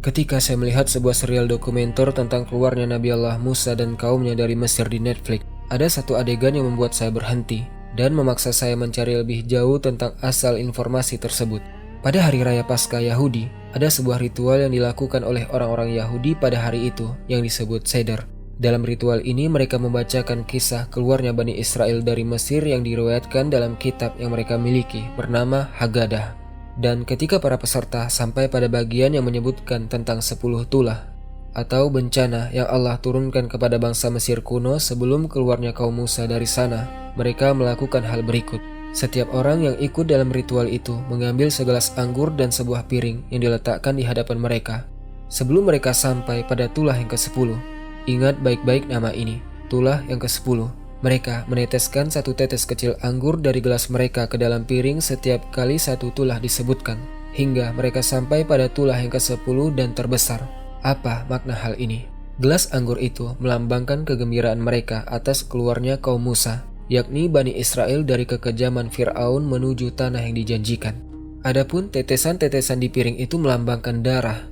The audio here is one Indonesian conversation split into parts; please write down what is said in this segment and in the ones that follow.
Ketika saya melihat sebuah serial dokumenter tentang keluarnya Nabi Allah Musa dan kaumnya dari Mesir di Netflix, ada satu adegan yang membuat saya berhenti dan memaksa saya mencari lebih jauh tentang asal informasi tersebut. Pada hari raya Paskah Yahudi, ada sebuah ritual yang dilakukan oleh orang-orang Yahudi pada hari itu yang disebut Seder. Dalam ritual ini mereka membacakan kisah keluarnya Bani Israel dari Mesir yang diriwayatkan dalam kitab yang mereka miliki bernama Haggadah. Dan ketika para peserta sampai pada bagian yang menyebutkan tentang 10 tulah atau bencana yang Allah turunkan kepada bangsa Mesir kuno sebelum keluarnya kaum Musa dari sana, mereka melakukan hal berikut. Setiap orang yang ikut dalam ritual itu mengambil segelas anggur dan sebuah piring yang diletakkan di hadapan mereka. Sebelum mereka sampai pada tulah yang ke-10, ingat baik-baik nama ini, tulah yang ke-10. Mereka meneteskan satu tetes kecil anggur dari gelas mereka ke dalam piring setiap kali satu tulah disebutkan, hingga mereka sampai pada tulah yang ke-10 dan terbesar. Apa makna hal ini? Gelas anggur itu melambangkan kegembiraan mereka atas keluarnya kaum Musa, yakni Bani Israel dari kekejaman Fir'aun menuju tanah yang dijanjikan. Adapun tetesan-tetesan di piring itu melambangkan darah,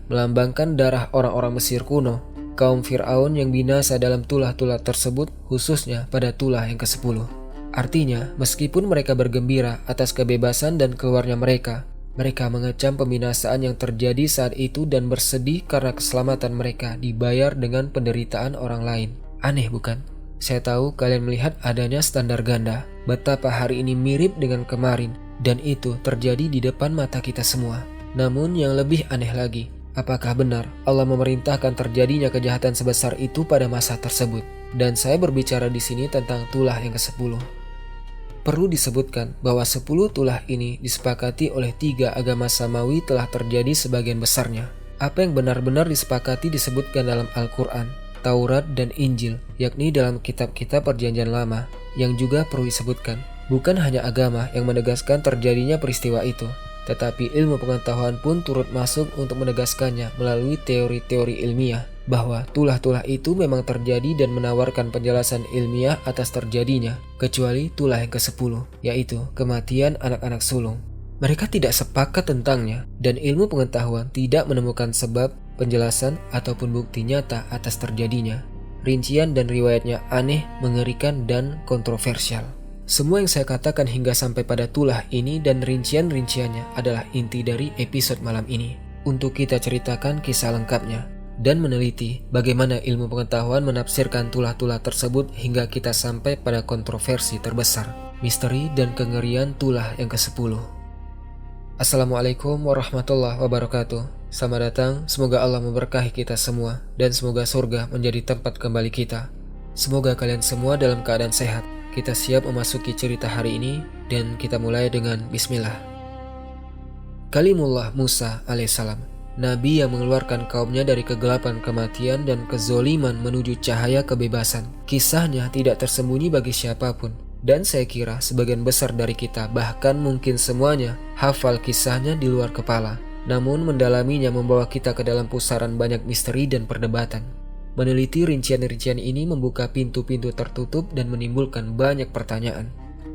melambangkan darah orang-orang Mesir kuno, kaum Fir'aun yang binasa dalam tulah-tulah tersebut, khususnya pada tulah yang ke-10. Artinya, meskipun mereka bergembira atas kebebasan dan keluarnya mereka mengecam pembinasaan yang terjadi saat itu dan bersedih karena keselamatan mereka dibayar dengan penderitaan orang lain. Aneh bukan? Saya tahu kalian melihat adanya standar ganda, betapa hari ini mirip dengan kemarin, dan itu terjadi di depan mata kita semua. Namun yang lebih aneh lagi, apakah benar Allah memerintahkan terjadinya kejahatan sebesar itu pada masa tersebut? Dan saya berbicara di sini tentang tulah yang ke-10. Perlu disebutkan bahwa 10 tulah ini disepakati oleh 3 agama samawi telah terjadi sebagian besarnya. Apa yang benar-benar disepakati disebutkan dalam Al-Quran, Taurat dan Injil, yakni dalam kitab-kitab Perjanjian Lama, yang juga perlu disebutkan. Bukan hanya agama yang menegaskan terjadinya peristiwa itu, tetapi ilmu pengetahuan pun turut masuk untuk menegaskannya melalui teori-teori ilmiah bahwa tulah-tulah itu memang terjadi dan menawarkan penjelasan ilmiah atas terjadinya, kecuali tulah yang ke-10, yaitu kematian anak-anak sulung. Mereka tidak sepakat tentangnya dan ilmu pengetahuan tidak menemukan sebab, penjelasan, ataupun bukti nyata atas terjadinya. Rincian dan riwayatnya aneh, mengerikan, dan kontroversial. Semua yang saya katakan hingga sampai pada tulah ini dan rincian-rinciannya adalah inti dari episode malam ini, untuk kita ceritakan kisah lengkapnya dan meneliti bagaimana ilmu pengetahuan menafsirkan tulah-tulah tersebut hingga kita sampai pada kontroversi terbesar, misteri dan kengerian tulah yang ke-10. Assalamualaikum warahmatullahi wabarakatuh. Selamat datang, semoga Allah memberkahi kita semua dan semoga surga menjadi tempat kembali kita. Semoga kalian semua dalam keadaan sehat. Kita siap memasuki cerita hari ini dan kita mulai dengan bismillah. Kalimullah Musa alaihissalam, Nabi yang mengeluarkan kaumnya dari kegelapan kematian dan kezoliman menuju cahaya kebebasan. Kisahnya tidak tersembunyi bagi siapapun, dan saya kira sebagian besar dari kita, bahkan mungkin semuanya, hafal kisahnya di luar kepala. Namun mendalaminya membawa kita ke dalam pusaran banyak misteri dan perdebatan. Meneliti rincian-rincian ini membuka pintu-pintu tertutup dan menimbulkan banyak pertanyaan.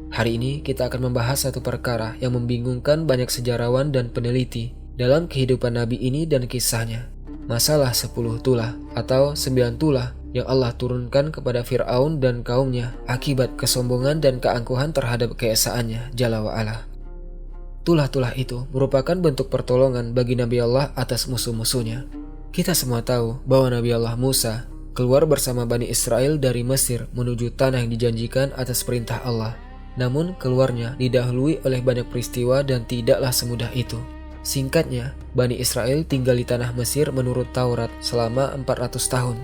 Hari ini kita akan membahas satu perkara yang membingungkan banyak sejarawan dan peneliti dalam kehidupan Nabi ini dan kisahnya. Masalah 10 tulah atau 9 tulah yang Allah turunkan kepada Fir'aun dan kaumnya akibat kesombongan dan keangkuhan terhadap keesaannya Jalla wa'ala. Tulah-tulah itu merupakan bentuk pertolongan bagi Nabi Allah atas musuh-musuhnya. Kita semua tahu bahwa Nabi Allah Musa keluar bersama Bani Israel dari Mesir menuju tanah yang dijanjikan atas perintah Allah. Namun keluarnya didahului oleh banyak peristiwa dan tidaklah semudah itu. Singkatnya, Bani Israel tinggal di tanah Mesir menurut Taurat selama 400 tahun.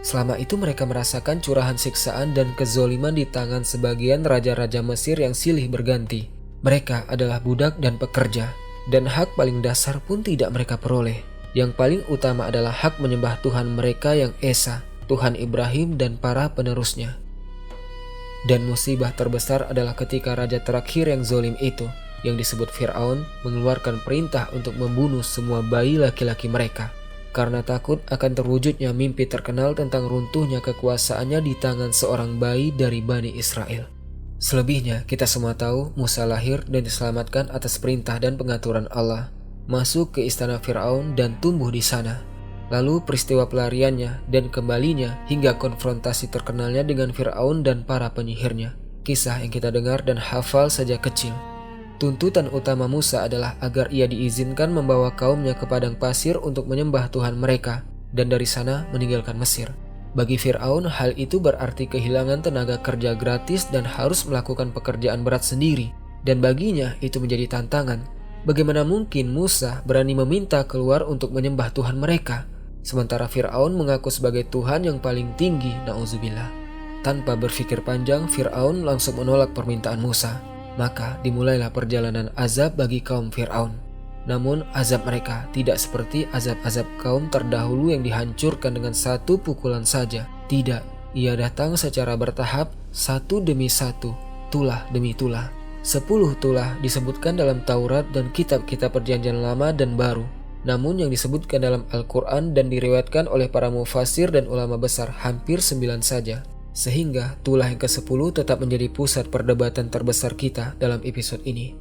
Selama itu mereka merasakan curahan siksaan dan kezoliman di tangan sebagian raja-raja Mesir yang silih berganti. Mereka adalah budak dan pekerja, dan hak paling dasar pun tidak mereka peroleh. Yang paling utama adalah hak menyembah Tuhan mereka yang Esa, Tuhan Ibrahim dan para penerusnya. Dan musibah terbesar adalah ketika raja terakhir yang zolim itu, yang disebut Fir'aun, mengeluarkan perintah untuk membunuh semua bayi laki-laki mereka, karena takut akan terwujudnya mimpi terkenal tentang runtuhnya kekuasaannya di tangan seorang bayi dari Bani Israel. Selebihnya kita semua tahu Musa lahir dan diselamatkan atas perintah dan pengaturan Allah. masuk ke istana Firaun dan tumbuh di sana. Lalu peristiwa pelariannya dan kembalinya hingga konfrontasi terkenalnya dengan Firaun dan para penyihirnya. Kisah yang kita dengar dan hafal sejak kecil. Tuntutan utama Musa adalah agar ia diizinkan membawa kaumnya ke padang pasir untuk menyembah Tuhan mereka dan dari sana meninggalkan Mesir. Bagi Firaun, hal itu berarti kehilangan tenaga kerja gratis dan harus melakukan pekerjaan berat sendiri. Dan baginya itu menjadi tantangan. Bagaimana mungkin Musa berani meminta keluar untuk menyembah Tuhan mereka? Sementara Firaun mengaku sebagai Tuhan yang paling tinggi, na'udzubillah. Tanpa berpikir panjang, Firaun langsung menolak permintaan Musa. Maka dimulailah perjalanan azab bagi kaum Firaun. Namun azab mereka tidak seperti azab-azab kaum terdahulu yang dihancurkan dengan satu pukulan saja. Tidak, ia datang secara bertahap, satu demi satu, tulah demi tulah. 10 tulah disebutkan dalam Taurat dan kitab-kitab perjanjian lama dan baru. Namun yang disebutkan dalam Al-Quran dan diriwayatkan oleh para mufasir dan ulama besar hampir 9 saja. Sehingga tulah yang ke-10 tetap menjadi pusat perdebatan terbesar kita dalam episode ini.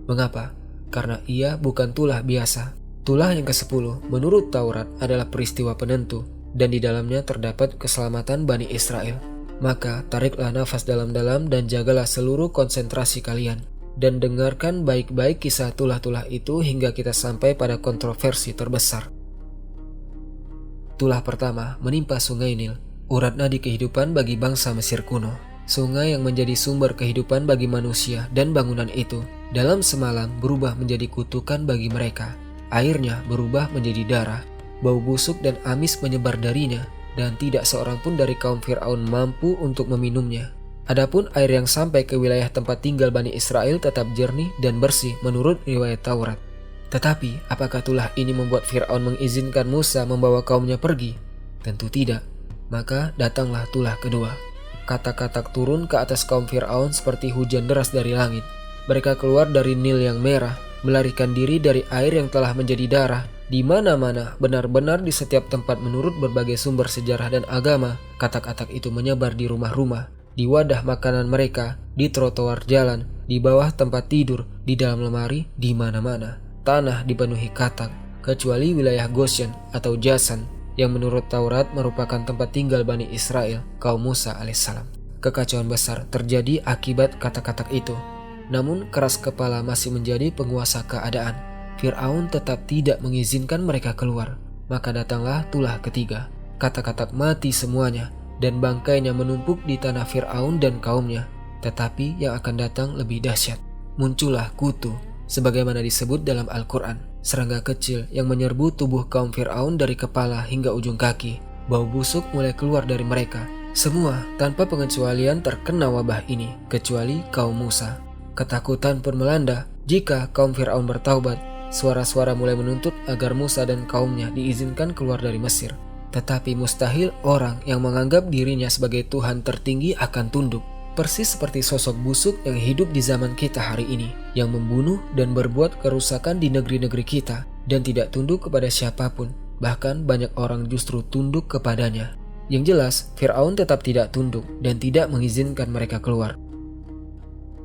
Mengapa? Karena ia bukan tulah biasa. Tulah yang ke-10 menurut Taurat adalah peristiwa penentu dan di dalamnya terdapat keselamatan Bani Israel. Maka tariklah nafas dalam-dalam dan jagalah seluruh konsentrasi kalian. Dan dengarkan baik-baik kisah tulah-tulah itu hingga kita sampai pada kontroversi terbesar. Tulah pertama menimpa Sungai Nil, urat nadi kehidupan bagi bangsa Mesir kuno. Sungai yang menjadi sumber kehidupan bagi manusia dan bangunan itu, dalam semalam berubah menjadi kutukan bagi mereka. Airnya berubah menjadi darah, bau busuk dan amis menyebar darinya, dan tidak seorang pun dari kaum Firaun mampu untuk meminumnya. Adapun air yang sampai ke wilayah tempat tinggal Bani Israel tetap jernih dan bersih menurut riwayat Taurat. Tetapi apakah tulah ini membuat Firaun mengizinkan Musa membawa kaumnya pergi? Tentu tidak. Maka datanglah tulah kedua. Katak-katak turun ke atas kaum Firaun seperti hujan deras dari langit. Mereka keluar dari Nil yang merah, melarikan diri dari air yang telah menjadi darah. Di mana-mana, benar-benar di setiap tempat menurut berbagai sumber sejarah dan agama, katak-katak itu menyebar di rumah-rumah, di wadah makanan mereka, di trotoar jalan, di bawah tempat tidur, di dalam lemari, di mana-mana. Tanah dipenuhi katak, kecuali wilayah Goshen atau Jasan, yang menurut Taurat merupakan tempat tinggal Bani Israel, kaum Musa alaihissalam. Kekacauan besar terjadi akibat katak-katak itu. Namun keras kepala masih menjadi penguasa keadaan. Firaun tetap tidak mengizinkan mereka keluar. Maka datanglah tulah ketiga. Katak-katak mati semuanya, dan bangkainya menumpuk di tanah Firaun dan kaumnya. Tetapi yang akan datang lebih dahsyat. Muncullah kutu, sebagaimana disebut dalam Al-Quran. Serangga kecil yang menyerbu tubuh kaum Firaun dari kepala hingga ujung kaki. Bau busuk mulai keluar dari mereka. Semua tanpa pengecualian terkena wabah ini, kecuali kaum Musa. Ketakutan pun melanda jika kaum Firaun bertaubat. Suara-suara mulai menuntut agar Musa dan kaumnya diizinkan keluar dari Mesir. Tetapi mustahil orang yang menganggap dirinya sebagai Tuhan tertinggi akan tunduk. Persis seperti sosok busuk yang hidup di zaman kita hari ini, yang membunuh dan berbuat kerusakan di negeri-negeri kita, dan tidak tunduk kepada siapapun. Bahkan banyak orang justru tunduk kepadanya. Yang jelas, Firaun tetap tidak tunduk dan tidak mengizinkan mereka keluar.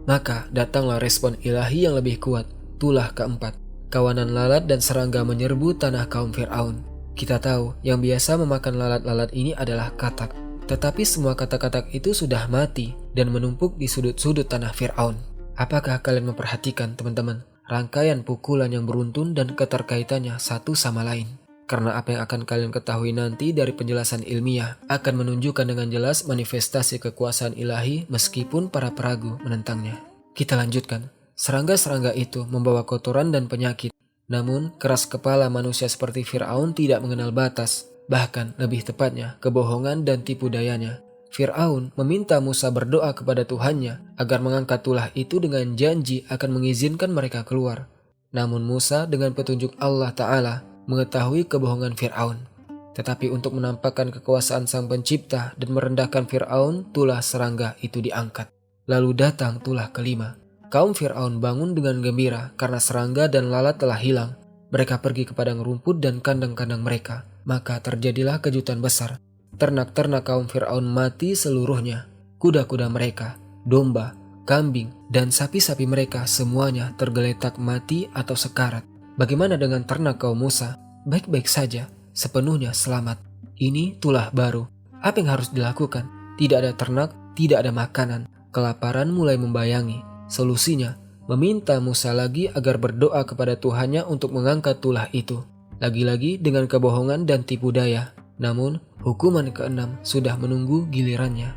Maka datanglah respon ilahi yang lebih kuat, tulah keempat. Kawanan lalat dan serangga menyerbu tanah kaum Firaun. Kita tahu yang biasa memakan lalat-lalat ini adalah katak. Tetapi semua katak-katak itu sudah mati dan menumpuk di sudut-sudut tanah Firaun. Apakah kalian memperhatikan, teman-teman, rangkaian pukulan yang beruntun dan keterkaitannya satu sama lain? Karena apa yang akan kalian ketahui nanti dari penjelasan ilmiah akan menunjukkan dengan jelas manifestasi kekuasaan ilahi meskipun para peragu menentangnya. Kita lanjutkan. Serangga-serangga itu membawa kotoran dan penyakit. Namun keras kepala manusia seperti Firaun tidak mengenal batas. Bahkan lebih tepatnya kebohongan dan tipu dayanya. Firaun meminta Musa berdoa kepada Tuhannya agar mengangkat tulah itu dengan janji akan mengizinkan mereka keluar. Namun Musa dengan petunjuk Allah Ta'ala mengetahui kebohongan Firaun. Tetapi untuk menampakkan kekuasaan Sang Pencipta dan merendahkan Firaun, tulah serangga itu diangkat. Lalu datang tulah kelima. Kaum Firaun bangun dengan gembira karena serangga dan lalat telah hilang. Mereka pergi ke padang rumput dan kandang-kandang mereka. Maka terjadilah kejutan besar. Ternak-ternak kaum Firaun mati seluruhnya. Kuda-kuda mereka, domba, kambing, dan sapi-sapi mereka semuanya tergeletak mati atau sekarat. Bagaimana dengan ternak kaum Musa? Baik-baik saja, sepenuhnya selamat. Ini tulah baru. Apa yang harus dilakukan? Tidak ada ternak, tidak ada makanan. Kelaparan mulai membayangi. Solusinya, meminta Musa lagi agar berdoa kepada Tuhannya untuk mengangkat tulah itu. Lagi-lagi dengan kebohongan dan tipu daya. Namun, hukuman ke-6 sudah menunggu gilirannya.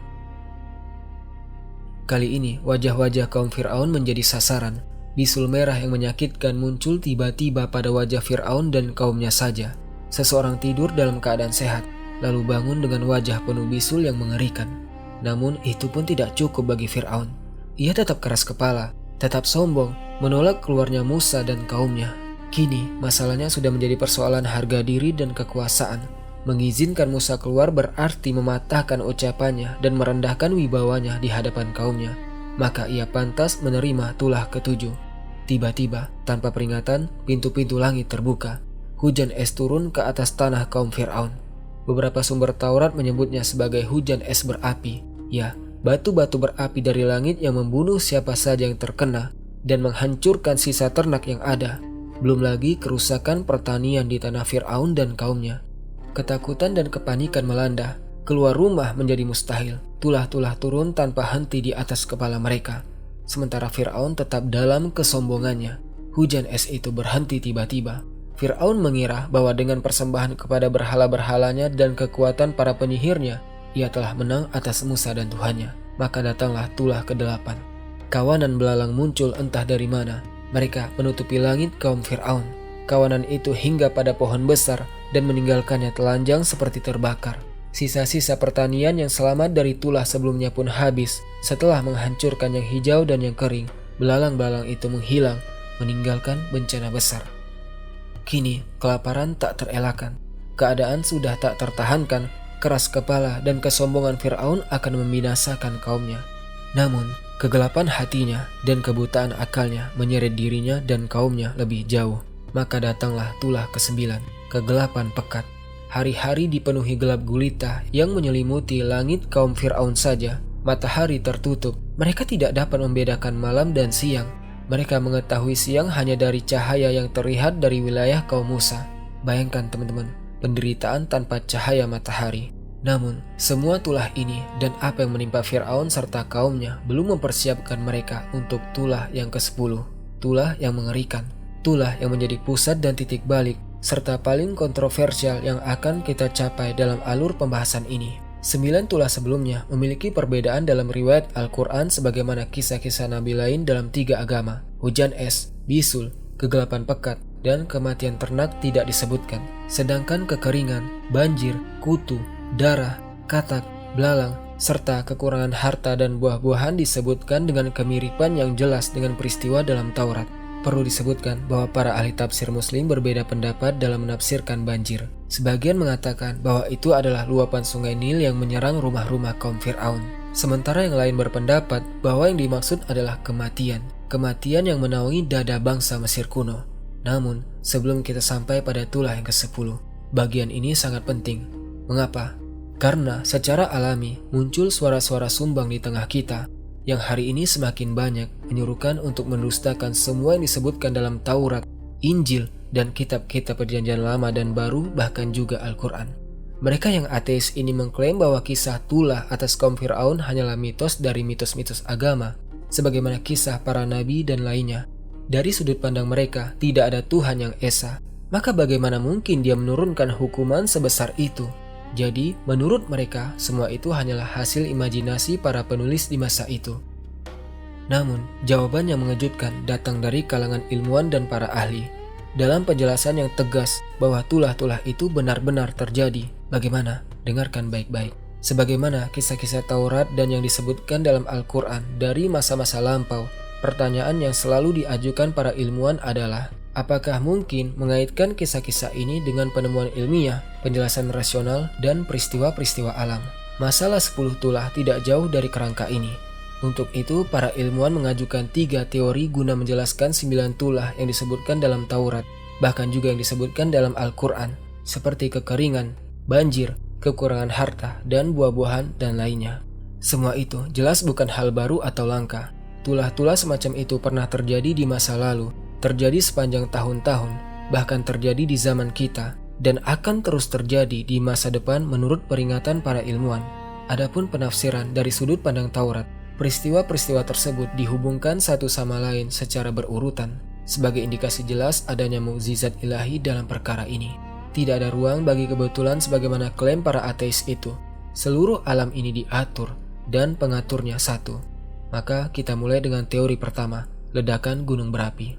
Kali ini, wajah-wajah kaum Fir'aun menjadi sasaran. Bisul merah yang menyakitkan muncul tiba-tiba pada wajah Fir'aun dan kaumnya saja. Seseorang tidur dalam keadaan sehat, lalu bangun dengan wajah penuh bisul yang mengerikan. Namun itu pun tidak cukup bagi Fir'aun. Ia tetap keras kepala, tetap sombong, menolak keluarnya Musa dan kaumnya. Kini masalahnya sudah menjadi persoalan harga diri dan kekuasaan. Mengizinkan Musa keluar berarti mematahkan ucapannya dan merendahkan wibawanya di hadapan kaumnya. Maka ia pantas menerima tulah ke-7. Tiba-tiba, tanpa peringatan, pintu-pintu langit terbuka. Hujan es turun ke atas tanah kaum Fir'aun. Beberapa sumber Taurat menyebutnya sebagai hujan es berapi. Ya, batu-batu berapi dari langit yang membunuh siapa saja yang terkena dan menghancurkan sisa ternak yang ada. Belum lagi kerusakan pertanian di tanah Fir'aun dan kaumnya. Ketakutan dan kepanikan melanda. Keluar rumah menjadi mustahil. Tulah-tulah turun tanpa henti di atas kepala mereka. Sementara Fir'aun tetap dalam kesombongannya. Hujan es itu berhenti tiba-tiba. Fir'aun mengira bahwa dengan persembahan kepada berhala-berhalanya dan kekuatan para penyihirnya, ia telah menang atas Musa dan Tuhannya. Maka datanglah tulah ke-8. Kawanan belalang muncul entah dari mana. Mereka menutupi langit kaum Fir'aun. Kawanan itu hingga pada pohon besar dan meninggalkannya telanjang seperti terbakar. Sisa-sisa pertanian yang selamat dari tulah sebelumnya pun habis. Setelah menghancurkan yang hijau dan yang kering, belalang-belalang itu menghilang, meninggalkan bencana besar. Kini, kelaparan tak terelakkan. Keadaan sudah tak tertahankan. Keras kepala dan kesombongan Fir'aun akan membinasakan kaumnya. Namun, kegelapan hatinya dan kebutaan akalnya menyeret dirinya dan kaumnya lebih jauh. Maka datanglah tulah ke-9, kegelapan pekat. Hari-hari dipenuhi gelap gulita yang menyelimuti langit kaum Fir'aun saja. Matahari tertutup. Mereka tidak dapat membedakan malam dan siang. Mereka mengetahui siang hanya dari cahaya yang terlihat dari wilayah kaum Musa. Bayangkan teman-teman, penderitaan tanpa cahaya matahari. Namun, semua tulah ini dan apa yang menimpa Fir'aun serta kaumnya belum mempersiapkan mereka untuk tulah yang ke-10. Tulah yang mengerikan. Tulah yang menjadi pusat dan titik balik serta paling kontroversial yang akan kita capai dalam alur pembahasan ini. 9 tulah sebelumnya memiliki perbedaan dalam riwayat Al-Quran sebagaimana kisah-kisah nabi lain dalam 3 agama. Hujan es, bisul, kegelapan pekat, dan kematian ternak tidak disebutkan. Sedangkan kekeringan, banjir, kutu, darah, katak, belalang, serta kekurangan harta dan buah-buahan disebutkan dengan kemiripan yang jelas dengan peristiwa dalam Taurat. Perlu disebutkan bahwa para ahli tafsir muslim berbeda pendapat dalam menafsirkan banjir. Sebagian mengatakan bahwa itu adalah luapan sungai Nil yang menyerang rumah-rumah kaum Fir'aun. Sementara yang lain berpendapat bahwa yang dimaksud adalah kematian. Kematian yang menaungi dada bangsa Mesir kuno. Namun, sebelum kita sampai pada tulah yang ke-10, bagian ini sangat penting. Mengapa? Karena secara alami muncul suara-suara sumbang di tengah kita yang hari ini semakin banyak menyuruhkan untuk mendustakan semua yang disebutkan dalam Taurat, Injil, dan kitab-kitab perjanjian lama dan baru, bahkan juga Al-Quran. Mereka yang ateis ini mengklaim bahwa kisah tulah atas kaum Fir'aun hanyalah mitos dari mitos-mitos agama, sebagaimana kisah para nabi dan lainnya. Dari sudut pandang mereka, tidak ada Tuhan yang esa. Maka bagaimana mungkin dia menurunkan hukuman sebesar itu? Jadi, menurut mereka, semua itu hanyalah hasil imajinasi para penulis di masa itu. Namun, jawaban yang mengejutkan datang dari kalangan ilmuwan dan para ahli. Dalam penjelasan yang tegas bahwa tulah-tulah itu benar-benar terjadi. Bagaimana? Dengarkan baik-baik. Sebagaimana kisah-kisah Taurat dan yang disebutkan dalam Al-Quran dari masa-masa lampau, pertanyaan yang selalu diajukan para ilmuwan adalah, apakah mungkin mengaitkan kisah-kisah ini dengan penemuan ilmiah, penjelasan rasional, dan peristiwa-peristiwa alam? Masalah 10 tulah tidak jauh dari kerangka ini. Untuk itu, para ilmuwan mengajukan 3 teori guna menjelaskan 9 tulah yang disebutkan dalam Taurat, bahkan juga yang disebutkan dalam Al-Quran, seperti kekeringan, banjir, kekurangan harta, dan buah-buahan, dan lainnya. Semua itu jelas bukan hal baru atau langka. Tulah-tulah semacam itu pernah terjadi di masa lalu, terjadi sepanjang tahun-tahun, bahkan terjadi di zaman kita, dan akan terus terjadi di masa depan menurut peringatan para ilmuwan. Adapun penafsiran dari sudut pandang Taurat, peristiwa-peristiwa tersebut dihubungkan satu sama lain secara berurutan, sebagai indikasi jelas adanya mukjizat ilahi dalam perkara ini. Tidak ada ruang bagi kebetulan sebagaimana klaim para ateis itu. Seluruh alam ini diatur, dan pengaturnya satu. Maka kita mulai dengan teori pertama, ledakan gunung berapi.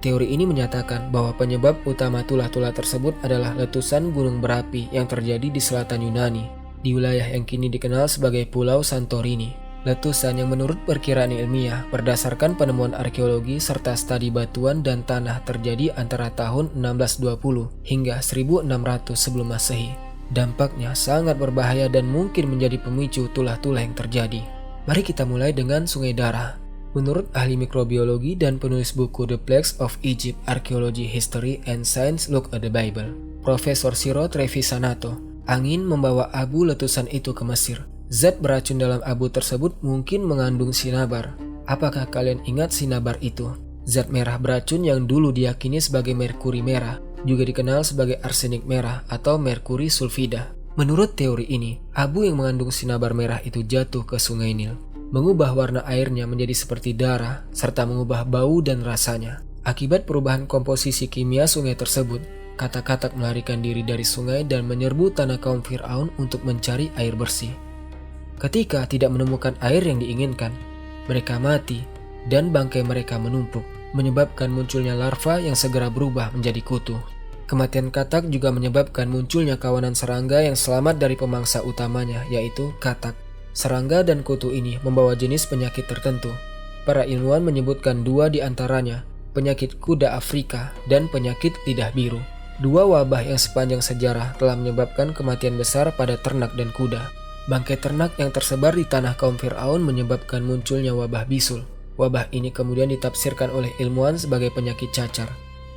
Teori ini menyatakan bahwa penyebab utama tulah-tulah tersebut adalah letusan gunung berapi yang terjadi di selatan Yunani, di wilayah yang kini dikenal sebagai Pulau Santorini. Letusan yang menurut perkiraan ilmiah berdasarkan penemuan arkeologi serta studi batuan dan tanah terjadi antara tahun 1620 hingga 1600 sebelum Masehi. Dampaknya sangat berbahaya dan mungkin menjadi pemicu tulah-tulah yang terjadi. Mari kita mulai dengan sungai darah. Menurut ahli mikrobiologi dan penulis buku The Plagues of Egypt, Archaeology, History, and Science Look at the Bible, Profesor Ciro Trevisanato, angin membawa abu letusan itu ke Mesir. Zat beracun dalam abu tersebut mungkin mengandung sinabar. Apakah kalian ingat sinabar itu? Zat merah beracun yang dulu diyakini sebagai merkuri merah, juga dikenal sebagai arsenik merah atau merkuri sulfida. Menurut teori ini, abu yang mengandung sinabar merah itu jatuh ke Sungai Nil, mengubah warna airnya menjadi seperti darah, serta mengubah bau dan rasanya. Akibat perubahan komposisi kimia sungai tersebut, katak-katak melarikan diri dari sungai dan menyerbu tanah kaum Fir'aun untuk mencari air bersih. Ketika tidak menemukan air yang diinginkan, mereka mati dan bangkai mereka menumpuk, menyebabkan munculnya larva yang segera berubah menjadi kutu. Kematian katak juga menyebabkan munculnya kawanan serangga yang selamat dari pemangsa utamanya, yaitu katak. Serangga dan kutu ini membawa jenis penyakit tertentu. Para ilmuwan menyebutkan dua di antaranya, penyakit kuda Afrika dan penyakit lidah biru. Dua wabah yang sepanjang sejarah telah menyebabkan kematian besar pada ternak dan kuda. Bangkai ternak yang tersebar di tanah kaum Fir'aun menyebabkan munculnya wabah bisul. Wabah ini kemudian ditafsirkan oleh ilmuwan sebagai penyakit cacar.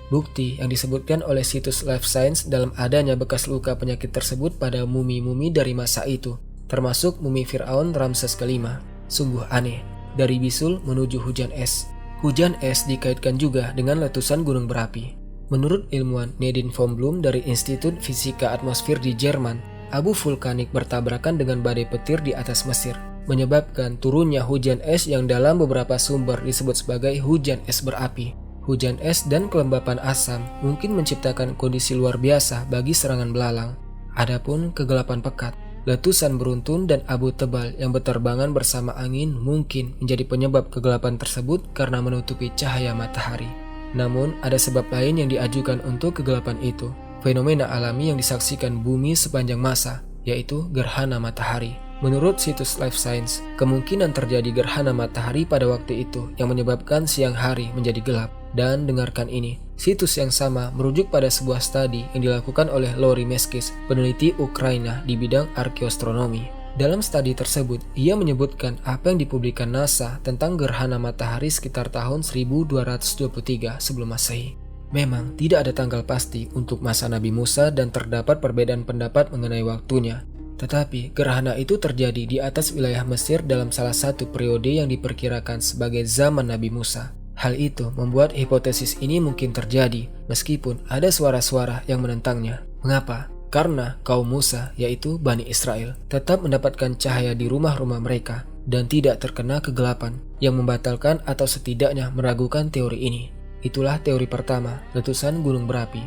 Bukti yang disebutkan oleh situs Life Science dalam adanya bekas luka penyakit tersebut pada mumi-mumi dari masa itu, termasuk mumi Fir'aun Ramses kelima. Sungguh aneh, dari bisul menuju hujan es. Hujan es dikaitkan juga dengan letusan gunung berapi. Menurut ilmuwan Nadine von Blum dari Institut Fisika Atmosfer di Jerman, abu vulkanik bertabrakan dengan badai petir di atas Mesir, menyebabkan turunnya hujan es yang dalam beberapa sumber disebut sebagai hujan es berapi. Hujan es dan kelembapan asam mungkin menciptakan kondisi luar biasa bagi serangan belalang. Adapun kegelapan pekat, letusan beruntun dan abu tebal yang berterbangan bersama angin mungkin menjadi penyebab kegelapan tersebut karena menutupi cahaya matahari. Namun ada sebab lain yang diajukan untuk kegelapan itu, fenomena alami yang disaksikan bumi sepanjang masa, yaitu gerhana matahari. Menurut situs Life Science, kemungkinan terjadi gerhana matahari pada waktu itu yang menyebabkan siang hari menjadi gelap. Dan dengarkan ini, situs yang sama merujuk pada sebuah studi yang dilakukan oleh Lori Meskis, peneliti Ukraina di bidang arkeoastronomi. Dalam studi tersebut, ia menyebutkan apa yang dipublikkan NASA tentang gerhana matahari sekitar tahun 1223 sebelum Masehi. Memang tidak ada tanggal pasti untuk masa Nabi Musa dan terdapat perbedaan pendapat mengenai waktunya. Tetapi gerhana itu terjadi di atas wilayah Mesir dalam salah satu periode yang diperkirakan sebagai zaman Nabi Musa. Hal itu membuat hipotesis ini mungkin terjadi meskipun ada suara-suara yang menentangnya. Mengapa? Karena kaum Musa, yaitu Bani Israel, tetap mendapatkan cahaya di rumah-rumah mereka dan tidak terkena kegelapan yang membatalkan atau setidaknya meragukan teori ini. Itulah teori pertama, letusan gunung berapi.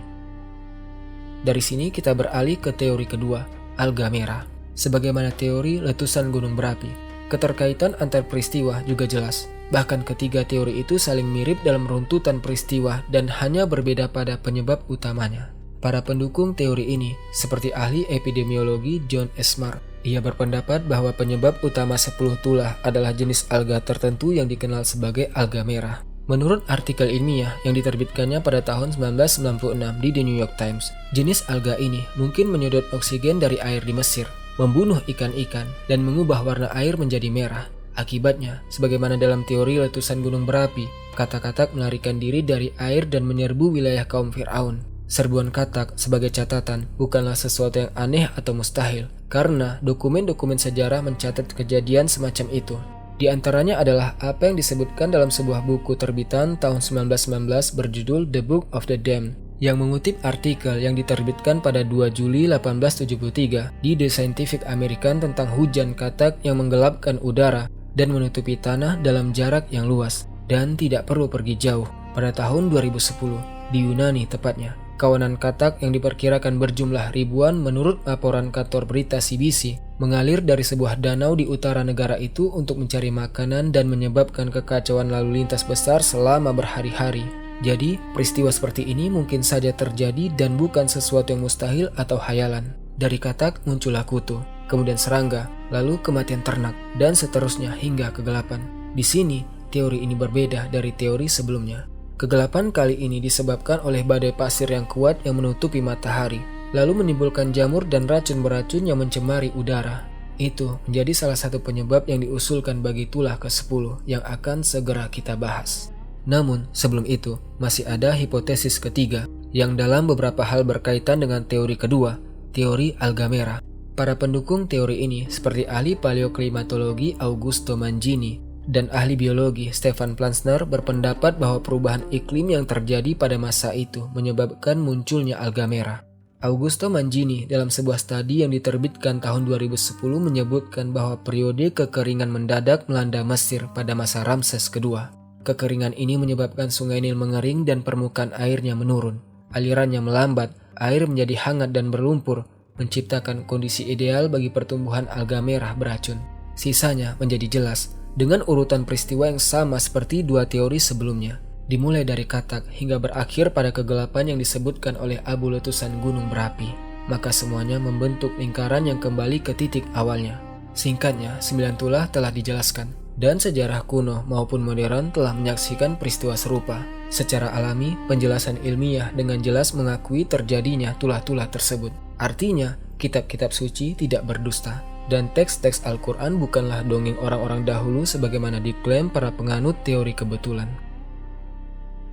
Dari sini kita beralih ke teori kedua, alga merah. Sebagaimana teori letusan gunung berapi, keterkaitan antar peristiwa juga jelas. Bahkan ketiga teori itu saling mirip dalam runtutan peristiwa dan hanya berbeda pada penyebab utamanya. Para pendukung teori ini, seperti ahli epidemiologi John Esmar, ia berpendapat bahwa penyebab utama 10 tulah adalah jenis alga tertentu yang dikenal sebagai alga merah. Menurut artikel ilmiah yang diterbitkannya pada tahun 1996 di The New York Times, jenis alga ini mungkin menyedot oksigen dari air di Mesir, membunuh ikan-ikan, dan mengubah warna air menjadi merah. Akibatnya, sebagaimana dalam teori letusan gunung berapi, katak-katak melarikan diri dari air dan menyerbu wilayah kaum Fir'aun. Serbuan katak sebagai catatan bukanlah sesuatu yang aneh atau mustahil, karena dokumen-dokumen sejarah mencatat kejadian semacam itu. Di antaranya adalah apa yang disebutkan dalam sebuah buku terbitan tahun 1919 berjudul The Book of the Damned, yang mengutip artikel yang diterbitkan pada 2 Juli 1873 di The Scientific American tentang hujan katak yang menggelapkan udara dan menutupi tanah dalam jarak yang luas dan tidak perlu pergi jauh. Pada tahun 2010, di Yunani tepatnya, kawanan katak yang diperkirakan berjumlah ribuan menurut laporan kantor berita CBC mengalir dari sebuah danau di utara negara itu untuk mencari makanan dan menyebabkan kekacauan lalu lintas besar selama berhari-hari. Jadi, peristiwa seperti ini mungkin saja terjadi dan bukan sesuatu yang mustahil atau hayalan. Dari katak muncullah kutu, kemudian serangga, lalu kematian ternak, dan seterusnya hingga kegelapan. Di sini, teori ini berbeda dari teori sebelumnya. Kegelapan kali ini disebabkan oleh badai pasir yang kuat yang menutupi matahari, lalu menimbulkan jamur dan racun beracun yang mencemari udara. Itu menjadi salah satu penyebab yang diusulkan bagi tulah ke-10 yang akan segera kita bahas. Namun, sebelum itu, masih ada hipotesis ketiga, yang dalam beberapa hal berkaitan dengan teori kedua, teori alga merah. Para pendukung teori ini, seperti ahli paleoklimatologi Augusto Mangini dan ahli biologi Stefan Planzner, berpendapat bahwa perubahan iklim yang terjadi pada masa itu menyebabkan munculnya alga merah. Augusto Mangini dalam sebuah studi yang diterbitkan tahun 2010 menyebutkan bahwa periode kekeringan mendadak melanda Mesir pada masa Ramses II. Kekeringan ini menyebabkan sungai Nil mengering dan permukaan airnya menurun. Alirannya melambat, air menjadi hangat dan berlumpur, menciptakan kondisi ideal bagi pertumbuhan alga merah beracun. Sisanya menjadi jelas, dengan urutan peristiwa yang sama seperti dua teori sebelumnya. Dimulai dari katak hingga berakhir pada kegelapan yang disebutkan oleh abu letusan gunung berapi. Maka semuanya membentuk lingkaran yang kembali ke titik awalnya. Singkatnya, 9 tulah telah dijelaskan. Dan sejarah kuno maupun modern telah menyaksikan peristiwa serupa. Secara alami, penjelasan ilmiah dengan jelas mengakui terjadinya tulah-tulah tersebut. Artinya, kitab-kitab suci tidak berdusta. Dan teks-teks Al-Quran bukanlah dongeng orang-orang dahulu sebagaimana diklaim para penganut teori kebetulan.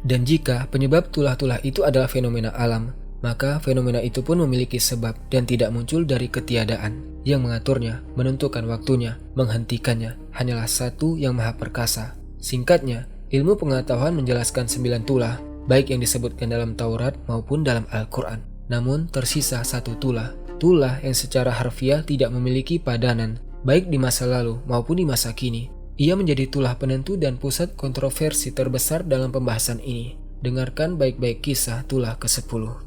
Dan jika penyebab tulah-tulah itu adalah fenomena alam, maka fenomena itu pun memiliki sebab dan tidak muncul dari ketiadaan. Yang mengaturnya, menentukan waktunya, menghentikannya, hanyalah Satu yang Maha Perkasa. Singkatnya, ilmu pengetahuan menjelaskan 9 tulah, baik yang disebutkan dalam Taurat maupun dalam Al-Quran. Namun tersisa 1 tulah, tulah yang secara harfiah tidak memiliki padanan, baik di masa lalu maupun di masa kini. Ia menjadi tulah penentu dan pusat kontroversi terbesar dalam pembahasan ini. Dengarkan baik-baik kisah tulah ke-10.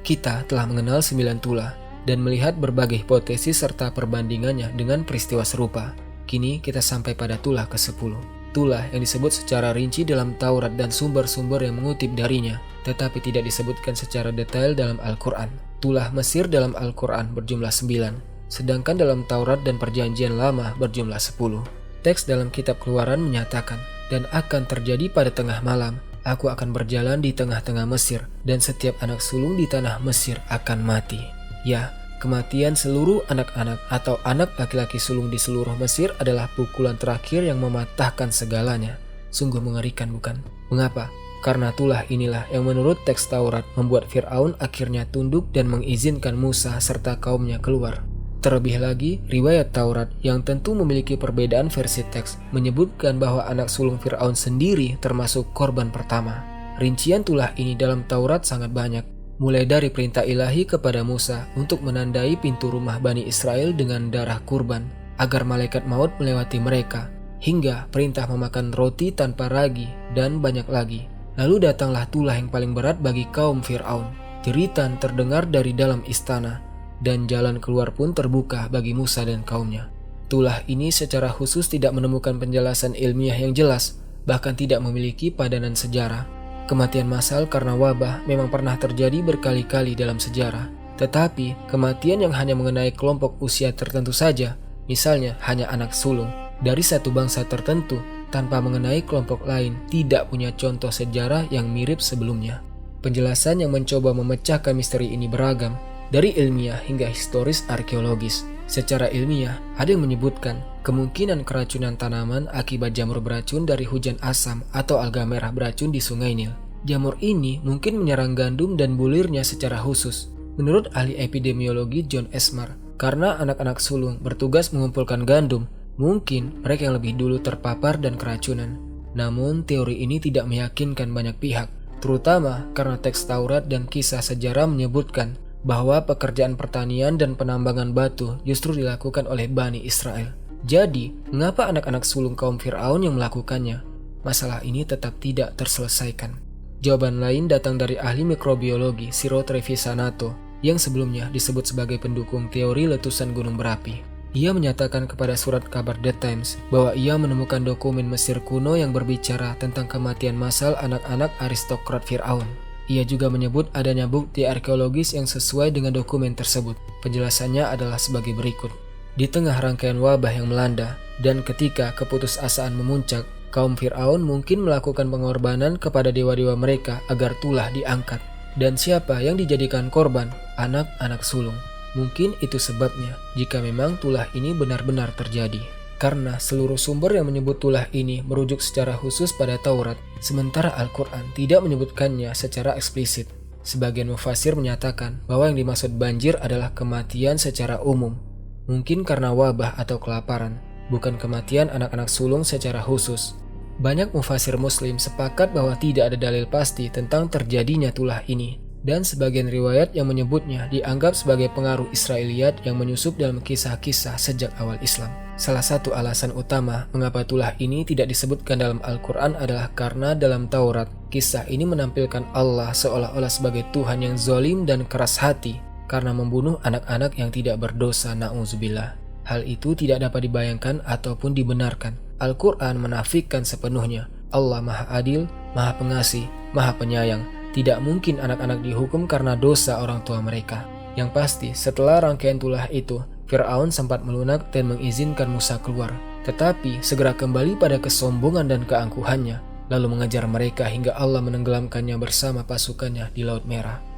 Kita telah mengenal 9 tulah dan melihat berbagai hipotesis serta perbandingannya dengan peristiwa serupa. Kini kita sampai pada tulah ke-10. Tulah yang disebut secara rinci dalam Taurat dan sumber-sumber yang mengutip darinya, tetapi tidak disebutkan secara detail dalam Al-Quran. Tulah Mesir dalam Al-Quran berjumlah 9, sedangkan dalam Taurat dan Perjanjian Lama berjumlah 10. Teks dalam kitab Keluaran menyatakan, dan akan terjadi pada tengah malam, aku akan berjalan di tengah-tengah Mesir, dan setiap anak sulung di tanah Mesir akan mati. Ya, kematian seluruh anak-anak atau anak laki-laki sulung di seluruh Mesir adalah pukulan terakhir yang mematahkan segalanya. Sungguh mengerikan, bukan? Mengapa? Karena tulah inilah yang menurut teks Taurat membuat Fir'aun akhirnya tunduk dan mengizinkan Musa serta kaumnya keluar. Terlebih lagi, riwayat Taurat yang tentu memiliki perbedaan versi teks menyebutkan bahwa anak sulung Fir'aun sendiri termasuk korban pertama. Rincian tulah ini dalam Taurat sangat banyak, mulai dari perintah ilahi kepada Musa untuk menandai pintu rumah Bani Israel dengan darah kurban agar malaikat maut melewati mereka, hingga perintah memakan roti tanpa ragi dan banyak lagi. Lalu datanglah tulah yang paling berat bagi kaum Fir'aun. Jeritan terdengar dari dalam istana, dan jalan keluar pun terbuka bagi Musa dan kaumnya. Tulah ini secara khusus tidak menemukan penjelasan ilmiah yang jelas, bahkan tidak memiliki padanan sejarah. Kematian massal karena wabah memang pernah terjadi berkali-kali dalam sejarah. Tetapi, kematian yang hanya mengenai kelompok usia tertentu saja, misalnya hanya anak sulung, dari satu bangsa tertentu, tanpa mengenai kelompok lain, tidak punya contoh sejarah yang mirip sebelumnya. Penjelasan yang mencoba memecahkan misteri ini beragam, dari ilmiah hingga historis arkeologis. Secara ilmiah, ada yang menyebutkan kemungkinan keracunan tanaman akibat jamur beracun dari hujan asam atau alga merah beracun di Sungai Nil. Jamur ini mungkin menyerang gandum dan bulirnya secara khusus. Menurut ahli epidemiologi John Esmar, Karena anak-anak sulung bertugas mengumpulkan gandum, mungkin mereka yang lebih dulu terpapar dan keracunan. Namun teori ini tidak meyakinkan banyak pihak, terutama karena teks Taurat dan kisah sejarah menyebutkan bahwa pekerjaan pertanian dan penambangan batu justru dilakukan oleh Bani Israel. Jadi, mengapa anak-anak sulung kaum Fir'aun yang melakukannya? Masalah ini tetap tidak terselesaikan. Jawaban lain datang dari ahli mikrobiologi Ciro Trevisanato yang sebelumnya disebut sebagai pendukung teori letusan gunung berapi. Ia menyatakan kepada surat kabar The Times bahwa ia menemukan dokumen Mesir kuno yang berbicara tentang kematian massal anak-anak aristokrat Fir'aun. Ia juga menyebut adanya bukti arkeologis yang sesuai dengan dokumen tersebut. Penjelasannya adalah sebagai berikut. Di tengah rangkaian wabah yang melanda, dan ketika keputusasaan memuncak, kaum Fir'aun mungkin melakukan pengorbanan kepada dewa-dewa mereka agar tulah diangkat. Dan siapa yang dijadikan korban? Anak-anak sulung. Mungkin itu sebabnya jika memang tulah ini benar-benar terjadi. Karena seluruh sumber yang menyebut tulah ini merujuk secara khusus pada Taurat, sementara Al-Quran tidak menyebutkannya secara eksplisit. Sebagian mufasir menyatakan bahwa yang dimaksud banjir adalah kematian secara umum. Mungkin karena wabah atau kelaparan, bukan kematian anak-anak sulung secara khusus. Banyak mufasir muslim sepakat bahwa tidak ada dalil pasti tentang terjadinya tulah ini. Dan sebagian riwayat yang menyebutnya dianggap sebagai pengaruh Israiliyat yang menyusup dalam kisah-kisah sejak awal Islam. Salah satu alasan utama mengapa tulah ini tidak disebutkan dalam Al-Quran adalah karena dalam Taurat, kisah ini menampilkan Allah seolah-olah sebagai Tuhan yang zalim dan keras hati karena membunuh anak-anak yang tidak berdosa, na'udzubillah. Hal itu tidak dapat dibayangkan ataupun dibenarkan. Al-Quran menafikan sepenuhnya. Allah Maha Adil, Maha Pengasih, Maha Penyayang. Tidak mungkin anak-anak dihukum karena dosa orang tua mereka. Yang pasti, setelah rangkaian tulah itu, Fir'aun sempat melunak dan mengizinkan Musa keluar. Tetapi segera kembali pada kesombongan dan keangkuhannya, lalu mengejar mereka hingga Allah menenggelamkannya bersama pasukannya di Laut Merah.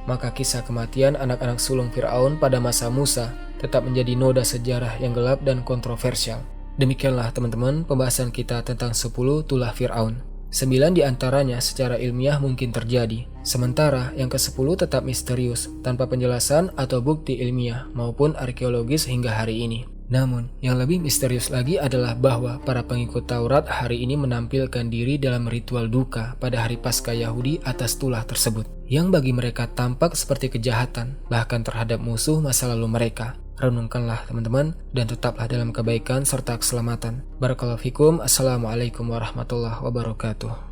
Maka kisah kematian anak-anak sulung Fir'aun pada masa Musa tetap menjadi noda sejarah yang gelap dan kontroversial. Demikianlah teman-teman pembahasan kita tentang 10 tulah Fir'aun. 9 di antaranya secara ilmiah mungkin terjadi, sementara yang ke-10 tetap misterius, tanpa penjelasan atau bukti ilmiah maupun arkeologis hingga hari ini. Namun, yang lebih misterius lagi adalah bahwa para pengikut Taurat hari ini menampilkan diri dalam ritual duka pada hari Paskah Yahudi atas tulah tersebut, yang bagi mereka tampak seperti kejahatan, bahkan terhadap musuh masa lalu mereka. Renungkanlah teman-teman, dan tetaplah dalam kebaikan serta keselamatan. Barakallahu fikum. Assalamualaikum warahmatullahi wabarakatuh.